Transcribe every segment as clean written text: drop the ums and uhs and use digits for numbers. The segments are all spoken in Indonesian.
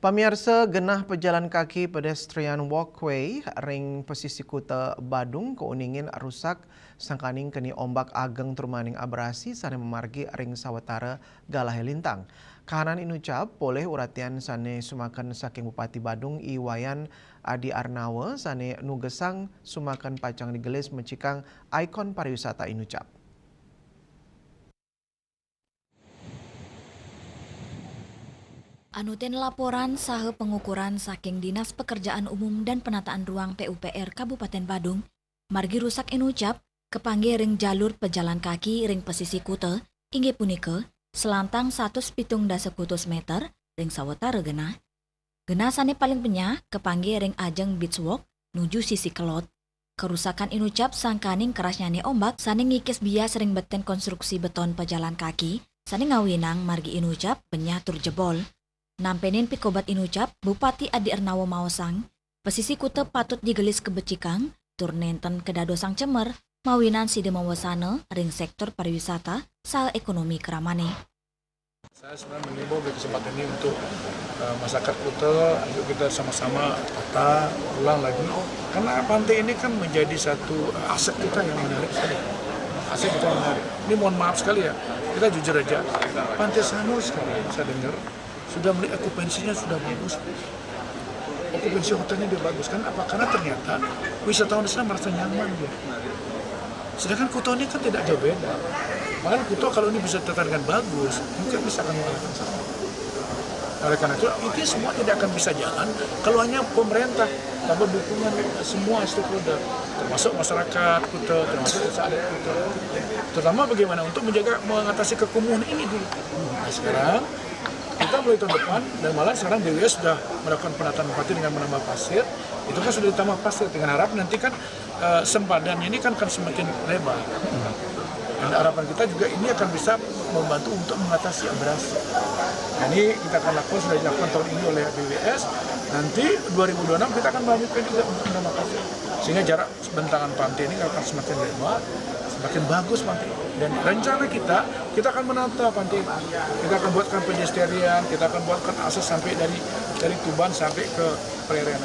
Pamirsa genah pejalan kaki pedestrian walkway ring pesisir Kuta Badung keuningin rusak sangkaning keni ombak ageng turmaning abrasi sane memargi ring sawatara Galahe Lintang. Kahanan inucap boleh uratian sane sumakan saking Bupati Badung Iwayan Adi Arnawa sane nugesang sumakan pacang digelis mencikang ikon pariwisata inucap. Anuten laporan saha pengukuran saking Dinas Pekerjaan Umum dan Penataan Ruang PUPR Kabupaten Badung, margi rusak inucap kepanggih ring jalur pejalan kaki ring pesisi Kuta, inggih punika selantang 170 meter ring sawetara genah. Genah sane paling penyah kepanggih ring ajeng beach walk nuju sisi kelot. Kerusakan inucap sangkaning kerasnya ombak sane ngikis bias ring beten konstruksi beton pejalan kaki sane ngawinang margi inucap penyah tur jebol. Nampenin pikobat inucap Bupati Adi Arnawa Maosang, pesisi Kuta patut digelis kebecikang, tur nenten kedadosang cemer, mawinan side mawasana ring sektor pariwisata saha ekonomi keramane. Saya sebenarnya mengimbau bagi kesempatan ini untuk masyarakat Kuta, yuk kita sama-sama tata ulang lagi. Karena pantai ini kan menjadi satu aset kita yang menarik sekali. Aset kita yang menarik. Ini mohon maaf sekali ya, kita jujur aja. Pantai Sanur sekali, saya dengar sudah melihat okupansinya sudah bagus. Okupansi hotelnya dia bagus kan? Apa? Karena ternyata wisatawan di sana merasa nyaman dia. Sedangkan Kuta ini kan tidak jauh beda. Makanya Kuta kalau ini bisa ditata dengan bagus, mungkin bisa akan mengalahkan sana. Oleh karena itu, ini semua tidak akan bisa jalan kalau hanya pemerintah tanpa dukungan semua stakeholder, termasuk masyarakat Kuta, termasuk desa adat Kuta. Terutama bagaimana untuk mengatasi kekumuhan ini dulu. Nah sekarang kita mulai tahun depan dan malah sekarang BWS sudah melakukan penataan bupati dengan menambah pasir. Itu kan sudah ditambah pasir dengan harap nanti kan sempadannya ini kan akan semakin lebar. Dan harapan kita juga ini akan bisa membantu untuk mengatasi abrasi. Nah, ini kita akan lakukan, sudah dilakukan tahun ini oleh BWS. Nanti 2026 kita akan melanjutkan juga untuk menambah pasir. Sehingga jarak bentangan pantai ini akan semakin lebar, semakin bagus pantai. Dan rencana kita akan menata pantai. Kita akan buatkan pedestrian, kita akan buatkan akses sampai dari Tuban sampai ke perairan.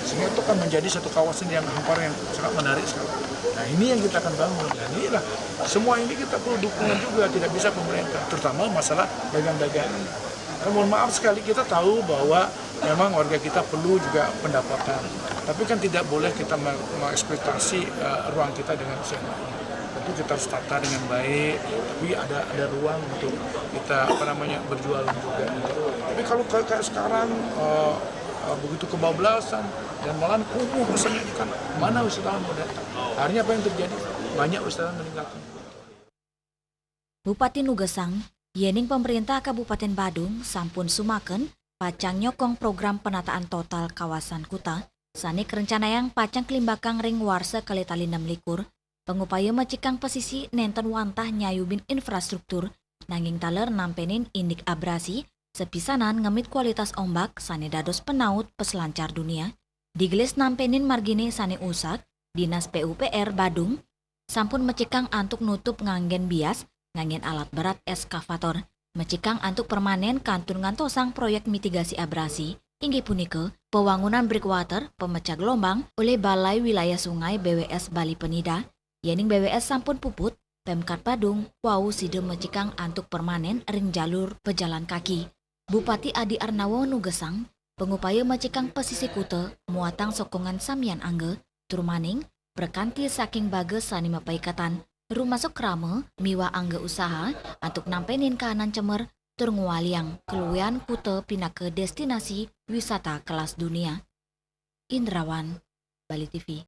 Sehingga itu akan menjadi satu kawasan yang hampar yang sangat menarik sekali. Nah ini yang kita akan bangun. Dan inilah semua ini kita perlu dukungan juga, tidak bisa pemerintah, terutama masalah dagang-dagangan. Dan mohon maaf sekali kita tahu bahwa memang warga kita perlu juga pendapatan. Tapi kan tidak boleh kita mengeksploitasi ruang kita dengan seenaknya. Tentu kita harus tata dengan baik, tapi ada ruang untuk kita berjualan juga. Tapi kalau kayak sekarang begitu kebablasan dan malah kumuh pesannya kan mana wisatawan mau datang. Akhirnya apa yang terjadi? Banyak wisatawan meninggalkan. Bupati nugesang, yening pemerintah Kabupaten Badung sampun sumaken pacang nyokong program penataan total kawasan Kuta, sane kerencanayang pacang kelimbakang ring warsa kali tali 6 likur, pengupaya macikang pesisi nenten wantah nyayubin infrastruktur, nanging taler nampenin indik abrasi, sepisanan ngemit kualitas ombak sane dados penaut peselancar dunia, digelis nampenin margine sane usak, Dinas PUPR Badung, sampun mecikang antuk nutup nganggen bias, nganggen alat berat eskavator, mecikang antuk permanen kantun ngantosang proyek mitigasi abrasi, inggih punika pewangunan breakwater pemecah gelombang oleh Balai Wilayah Sungai BWS Bali Penida, yening BWS sampun puput, Pemkat Badung, wau side mecikang antuk permanen ring jalur pejalan kaki. Bupati Adi Arnawa nugesang, pengupaya macikang pesisi Kuta, muatang sokongan samian angge, turmaning, berkanti saking bages sani mapaikatan, rumasuk krame, miwa angge usaha, antuk nampenin kahanan cemer, tur ngualiang, keluyan Kuta pindah ke destinasi wisata kelas dunia. Indrawan, Bali TV.